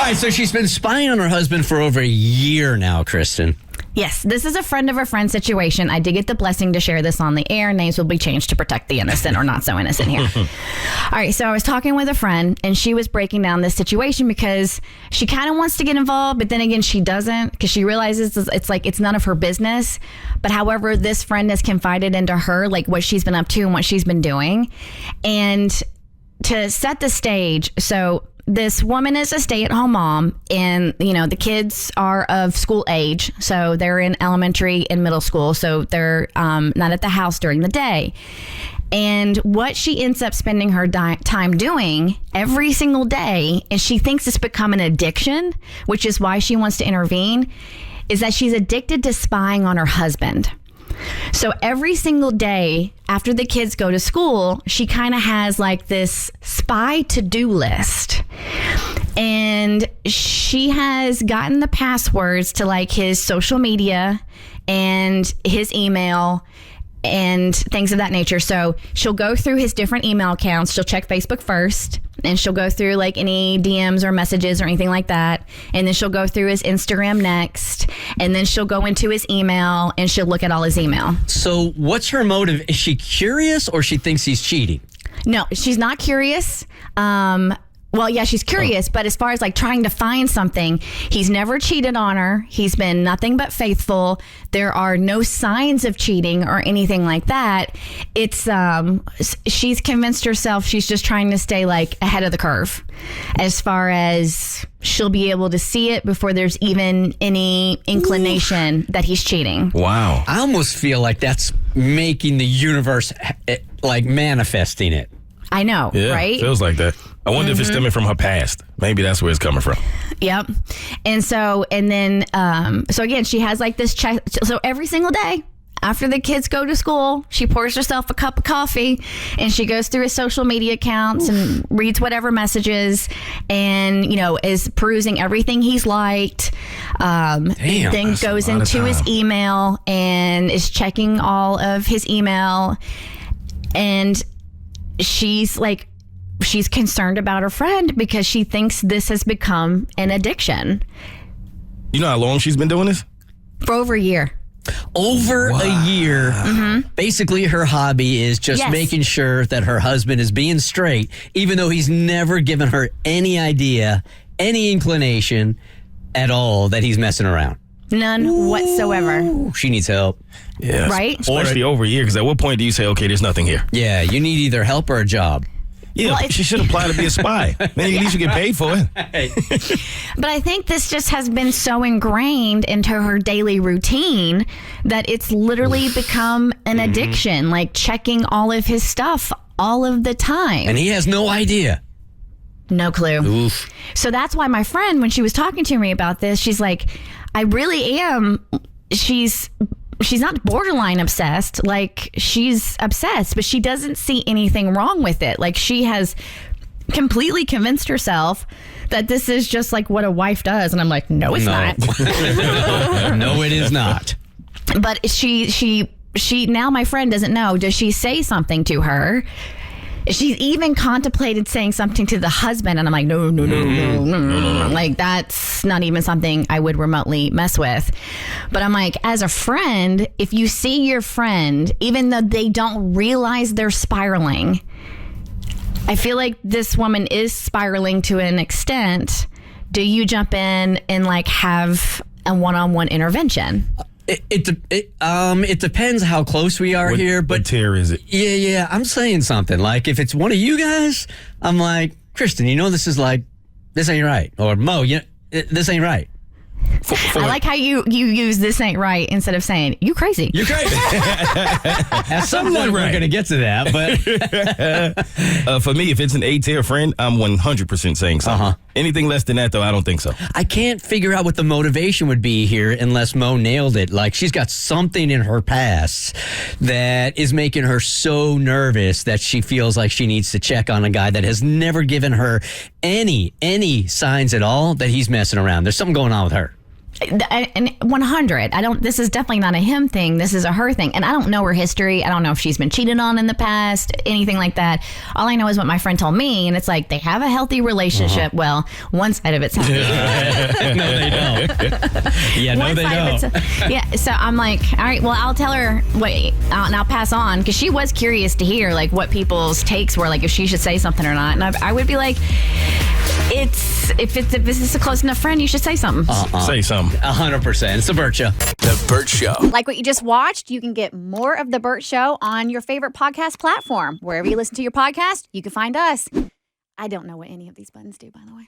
right, so she's been spying on her husband for over a year now, Kristen. Yes, this is a friend of a friend situation. I did get the blessing to share this on the air. Names will be changed to protect the innocent or not so innocent here. All right, so I was talking with a friend, and she was breaking down this situation because she kind of wants to get involved, but then again, she doesn't because she realizes it's like it's none of her business. But however, this friend has confided into her like what she's been up to and what she's been doing. And to set the stage, so this woman is a stay-at-home mom, and the kids are of school age, so they're in elementary and middle school, so they're not at the house during the day. And what she ends up spending her time doing every single day, and she thinks it's become an addiction, which is why she wants to intervene, is that she's addicted to spying on her husband. So every single day after the kids go to school, she kind of has like this spy to-do list. And she has gotten the passwords to like his social media and his email and things of that nature. So she'll go through his different email accounts. She'll check Facebook first, and she'll go through like any DMs or messages or anything like that. And then she'll go through his Instagram next, and then she'll go into his email and she'll look at all his email. So what's her motive? Is she curious or she thinks he's cheating? No, she's not curious. Well, yeah, she's curious, but as far as like trying to find something, he's never cheated on her. He's been nothing but faithful. There are no signs of cheating or anything like that. It's she's convinced herself she's just trying to stay like ahead of the curve as far as she'll be able to see it before there's even any inclination that he's cheating. Wow. I almost feel like that's making the universe like manifesting it. I know, Yeah, right? Feels like that. I wonder if it's stemming from her past. Maybe that's where it's coming from. Yep. And so again, she has like this check. So every single day after the kids go to school, she pours herself a cup of coffee and she goes through his social media accounts and reads whatever messages and, is perusing everything he's liked. Then goes into his email and is checking all of his email. And she's concerned about her friend because she thinks this has become an addiction. You know how long she's been doing this? For over a year. Over a year. Mm-hmm. Basically, her hobby is just making sure that her husband is being straight, even though he's never given her any idea, any inclination at all that he's messing around. None whatsoever. She needs help. Yeah. Right? Especially over a year, because at what point do you say, okay, there's nothing here? Yeah, you need either help or a job. Yeah, Well, she should apply to be a spy. Then at least you get paid for it. But I think this just has been so ingrained into her daily routine that it's literally become an addiction, like checking all of his stuff all of the time. And he has no idea. No clue. Oof. So that's why my friend, when she was talking to me about this, she's like, I really am. She's not borderline obsessed. Like, she's obsessed, but she doesn't see anything wrong with it. Like, she has completely convinced herself that this is just like what a wife does. And I'm like, no, it's not. No, it is not. But she now my friend doesn't know. Does she say something to her? She's even contemplated saying something to the husband, and I'm like, no. Like, that's not even something I would remotely mess with. But I'm like, as a friend, if you see your friend, even though they don't realize they're spiraling, I feel like this woman is spiraling to an extent. Do you jump in and like have a one-on-one intervention? It depends how close we are here, but what tier is it? Yeah. I'm saying something like if it's one of you guys, I'm like, Kristen, this ain't right, or Mo, this ain't right. I like how you use "this ain't right" instead of saying "you crazy." You're crazy. At some point, we're going to get to that, but for me, if it's an A-tier friend, I'm 100% saying something. Anything less than that, though, I don't think so. I can't figure out what the motivation would be here unless Mo nailed it. Like, she's got something in her past that is making her so nervous that she feels like she needs to check on a guy that has never given her any signs at all that he's messing around. There's something going on with her. And 100. This is definitely not a him thing. This is a her thing. And I don't know her history. I don't know if she's been cheated on in the past, anything like that. All I know is what my friend told me. And it's like, they have a healthy relationship. Well, one side of it's healthy. No, they don't. Yeah, no, they don't. Yeah. So I'm like, all right, well, I'll tell her, and I'll pass on. Because she was curious to hear like what people's takes were, like if she should say something or not. And I would be like, if this is a close enough friend, you should say something. Say something. 100%. It's the Bert Show. The Bert Show. Like what you just watched, you can get more of The Bert Show on your favorite podcast platform. Wherever you listen to your podcast, you can find us. I don't know what any of these buttons do, by the way.